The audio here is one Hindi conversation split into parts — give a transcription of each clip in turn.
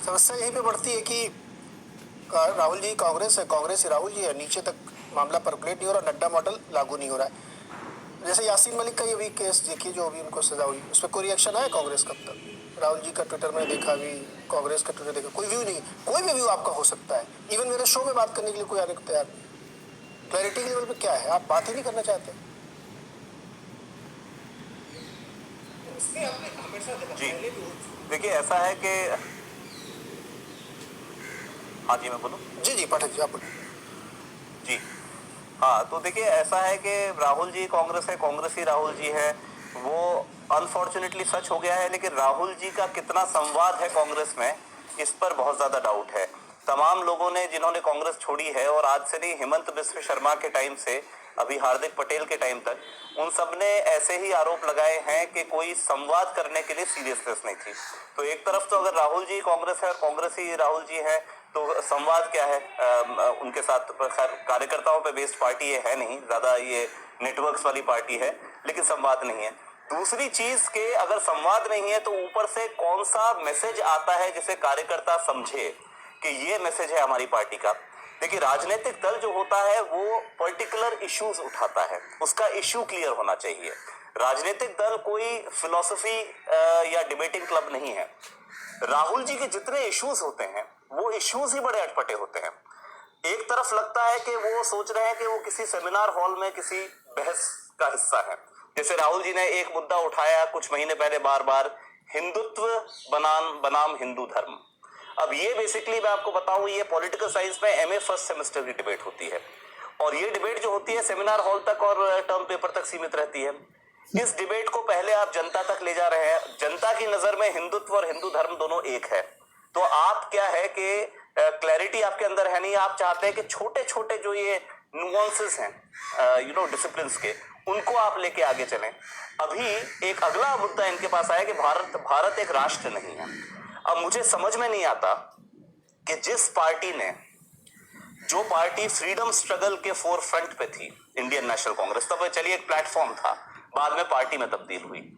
समस्या यहीं पे बढ़ती है कि राहुल जी कांग्रेस है, कांग्रेस ही राहुल जी है, नीचे तक मामला परकुलेट नहीं हो रहा, नड्डा मॉडल लागू नहीं हो रहा है। जैसे यासीन मलिक का ये भी केस देखिए, जो अभी उनको सजा हुई, उस पर कोई रिएक्शन आया कांग्रेस का अब तक? राहुल जी का ट्विटर में देखा भी, कांग्रेस का ट्विटर देखा, कोई व्यू नहीं। कोई भी व्यू आपका हो सकता है, इवन मेरे शो में बात करने के लिए कोई आने को तैयार नहीं है। क्लैरिटी के लेवल पे क्या है, आप बात ही नहीं करना चाहते। इसमें आपने हमेशा देखा, जी पहले भी हो चुका। देखिए ऐसा है कि हाँ जी मैं बोलूँ। जी जी पाठक जी आप बोलिए। जी हाँ, तो देखिए ऐसा है कि राहुल जी कांग्रेस है, कांग्रेस ही राहुल जी है, वो अनफॉर्चुनेटली सच हो गया है। लेकिन राहुल जी का कितना संवाद है कांग्रेस में, इस पर बहुत ज्यादा डाउट है। तमाम लोगों ने जिन्होंने कांग्रेस छोड़ी है, और आज से नहीं, हेमंत बिस्व शर्मा के टाइम से अभी हार्दिक पटेल के टाइम तक, उन सब ने ऐसे ही आरोप लगाए हैं कि कोई संवाद करने के लिए सीरियसनेस नहीं थी। तो एक तरफ तो अगर राहुल जी कांग्रेस है और कांग्रेस ही राहुल जी है, तो संवाद क्या है उनके साथ? कार्यकर्ताओं पे बेस्ड पार्टी ये है नहीं, ज्यादा ये नेटवर्क्स वाली पार्टी है, लेकिन संवाद नहीं है। दूसरी चीज के अगर संवाद नहीं है तो ऊपर से कौन सा मैसेज आता है जिसे कार्यकर्ता समझे कि ये मैसेज है हमारी पार्टी का? देखिए राजनीतिक दल जो होता है वो पर्टिकुलर इश्यूज उठाता है, उसका इश्यू क्लियर होना चाहिए। राजनीतिक दल कोई फिलॉसफी या डिबेटिंग क्लब नहीं है। राहुल जी के जितने इश्यूज होते हैं वो इश्यूज ही बड़े अटपटे होते हैं। एक तरफ लगता है कि वो सोच रहे हैं कि वो किसी सेमिनार हॉल में किसी बहस का हिस्सा है। जैसे राहुल जी ने एक मुद्दा उठाया कुछ महीने पहले बार बार, हिंदुत्व बनाम हिंदू धर्म। अब ये बेसिकली मैं आपको बताऊं, ये पॉलिटिकल साइंस में एमए फर्स्ट सेमेस्टर की डिबेट होती है, और ये डिबेट जो होती है सेमिनार हॉल तक और टर्म पेपर तक सीमित रहती है। इस डिबेट को पहले आप जनता तक ले जा रहे हैं। जनता की नजर में हिंदुत्व और हिंदू धर्म दोनों एक है। तो आप क्या है कि क्लैरिटी आपके अंदर है नहीं। आप चाहते हैं कि छोटे छोटे जो ये नुआंसेस हैं डिसिप्लिन के, उनको आप लेके आगे चलें। अभी एक अगला मुद्दा इनके पास आया कि भारत एक राष्ट्र नहीं है। अब मुझे समझ में नहीं आता कि जिस पार्टी ने, जो पार्टी फ्रीडम स्ट्रगल के फोर फ्रंट पे थी, इंडियन नेशनल कांग्रेस, तब चलिए एक प्लेटफॉर्म था, बाद में पार्टी में तब्दील हुई,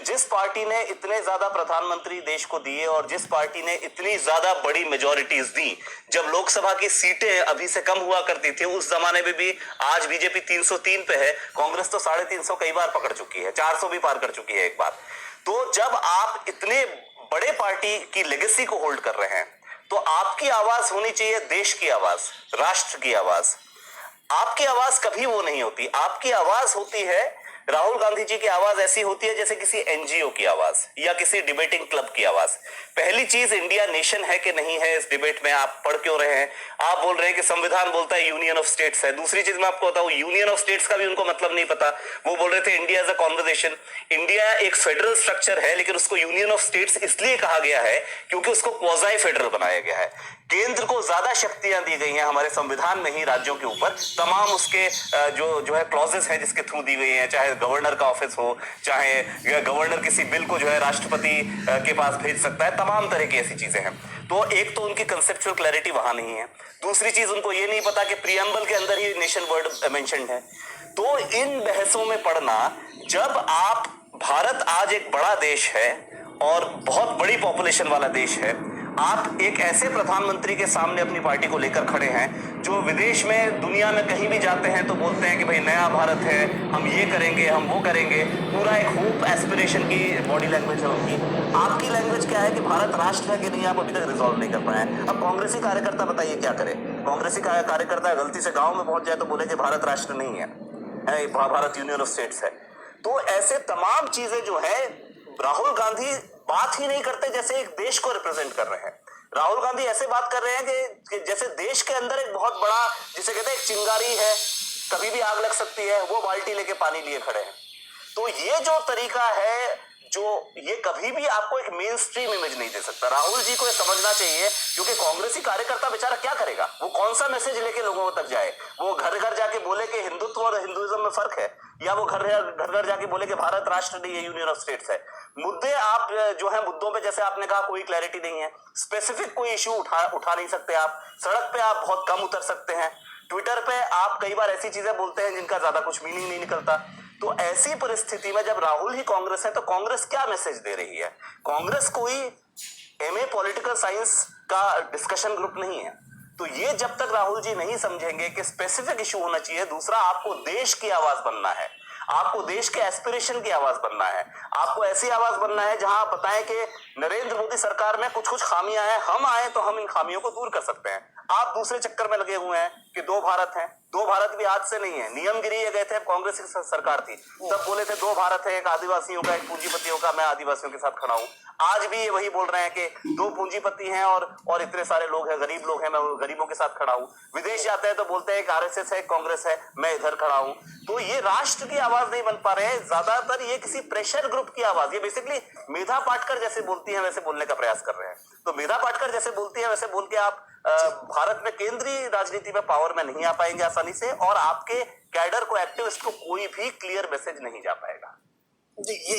जिस पार्टी ने इतने ज्यादा प्रधानमंत्री देश को दिए और जिस पार्टी ने इतनी ज्यादा बड़ी मेजॉरिटीज दी, जब लोकसभा की सीटें अभी से कम हुआ करती थी उस जमाने में भी, आज बीजेपी 303 पे है, कांग्रेस तो 350 कई बार पकड़ चुकी है, 400 भी पार कर चुकी है एक बार। तो जब आप इतने बड़े पार्टी की लेगेसी को होल्ड कर रहे हैं तो आपकी आवाज होनी चाहिए देश की आवाज, राष्ट्र की आवाज। आपकी आवाज कभी वो नहीं होती। आपकी आवाज होती है, राहुल गांधी जी की आवाज ऐसी होती है जैसे किसी एनजीओ की आवाज या किसी डिबेटिंग क्लब की आवाज। पहली चीज, इंडिया नेशन है कि नहीं है, इस डिबेट में आप पढ़ क्यों रहे हैं? आप बोल रहे हैं कि संविधान बोलता है यूनियन ऑफ स्टेट्स है। दूसरी चीज मैं आपको बताऊं, यूनियन ऑफ स्टेट्स का भी उनको मतलब नहीं पता। वो बोल रहे थे India is a conversation. India एक फेडरल स्ट्रक्चर है, लेकिन उसको यूनियन ऑफ स्टेट्स इसलिए कहा गया है क्योंकि उसको क्वाज़ाई फेडरल बनाया गया है। केंद्र को ज्यादा शक्तियां दी गई हैं हमारे संविधान में ही राज्यों के ऊपर, तमाम उसके जो है क्लॉजेस हैं जिसके थ्रू दी गई हैं, चाहे गवर्नर का ऑफिस हो, चाहे गवर्नर किसी बिल को जो है राष्ट्रपति के पास भेज सकता है, तमाम तरह की ऐसी चीजें हैं। तो एक तो उनकी कंसेप्चुअल क्लैरिटी वहां नहीं है। दूसरी चीज, उनको ये नहीं पता कि प्रियम्बल के अंदर ही नेशन वर्ड मेंशन्ड है। तो इन बहसों में पढ़ना, जब आप, भारत आज एक बड़ा देश है और बहुत बड़ी पॉपुलेशन वाला देश है, आप एक ऐसे प्रधानमंत्री के सामने अपनी पार्टी को लेकर खड़े हैं जो विदेश में, दुनिया में कहीं भी जाते हैं तो बोलते हैं कि भाई नया भारत है, हम ये करेंगे, हम वो करेंगे, पूरा एक होप एस्पिरेशन की बॉडी लैंग्वेज है उनकी। आपकी लैंग्वेज क्या है कि भारत राष्ट्र है कि नहीं, आप अभी तक रिजॉल्व नहीं कर पाए हैं। अब कांग्रेसी कार्यकर्ता बताइए क्या करे? कांग्रेसी कार्यकर्ता गलती से गाँव में पहुंच जाए तो बोले कि भारत राष्ट्र नहीं है, भारत यूनियन ऑफ स्टेट्स है। तो ऐसे तमाम चीजें जो है, राहुल गांधी बात ही नहीं करते जैसे एक देश को रिप्रेजेंट कर रहे हैं। राहुल गांधी ऐसे बात कर रहे हैं कि जैसे देश के अंदर एक बहुत बड़ा, जिसे कहते हैं एक चिंगारी है, कभी भी आग लग सकती है, वो बाल्टी लेके पानी लिए खड़े हैं। तो ये जो तरीका है, जो ये कभी भी आपको एक मेन स्ट्रीम इमेज नहीं दे सकता। राहुल जी को ये समझना चाहिए, क्योंकि कांग्रेसी कार्यकर्ता बेचारा क्या करेगा? वो कौन सा मैसेज लेके लोगों तक जाए? वो घर घर जाके बोले कि हिंदुत्व और हिंदुइज्म में फर्क है, या वो घर घर जाके बोले कि भारत राष्ट्र नहीं है, यूनियन ऑफ स्टेट्स है? मुद्दे आप जो है, मुद्दों पे जैसे आपने कहा कोई क्लैरिटी नहीं है, स्पेसिफिक कोई इश्यू उठा नहीं सकते आप, सड़क पे आप बहुत कम उतर सकते हैं, ट्विटर पे आप कई बार ऐसी चीजें बोलते हैं जिनका ज्यादा कुछ मीनिंग नहीं निकलता। तो ऐसी परिस्थिति में जब राहुल ही कांग्रेस है तो कांग्रेस क्या मैसेज दे रही है? कांग्रेस कोई एमए पॉलिटिकल साइंस का डिस्कशन ग्रुप नहीं है। तो ये जब तक राहुल जी नहीं समझेंगे कि स्पेसिफिक इशू होना चाहिए, दूसरा आपको देश की आवाज बनना है, आपको देश के एस्पिरेशन की आवाज बनना है, आपको ऐसी आवाज बनना है जहां आप बताएं कि नरेंद्र मोदी सरकार में कुछ कुछ खामियां हैं, हम आए तो हम इन खामियों को दूर कर सकते हैं। आप दूसरे चक्कर में लगे हुए हैं कि दो भारत है। दो भारत भी आज से नहीं है, नियमगिरी ये गए थे, कांग्रेस की सरकार थी तब बोले थे दो भारत है, एक आदिवासियों का एक पूंजीपतियों का, मैं आदिवासियों के साथ खड़ा हूं। आज भी ये वही बोल रहे हैं कि दो पूंजीपति हैं और इतने सारे लोग हैं, गरीब लोग हैं, मैं गरीबों के साथ खड़ा हूं। विदेश जाते हैं तो बोलते हैं कि आरएसएस है, कांग्रेस है, मैं इधर खड़ा हूं। तो ये राष्ट्र की आवाज नहीं बन पा रहे हैं, ज्यादातर ये किसी प्रेशर ग्रुप की आवाज, ये बेसिकली मेधा पाटकर जैसे बोलती है वैसे बोलने का प्रयास कर रहे हैं। तो मेधा पाटकर जैसे बोलती है वैसे बोल के आप भारत में केंद्रीय राजनीति में पावर में नहीं आ पाएंगे आसानी से, और आपके कैडर को, एक्टिविस्ट को कोई भी क्लियर मैसेज नहीं जा पाएगा। जी, ये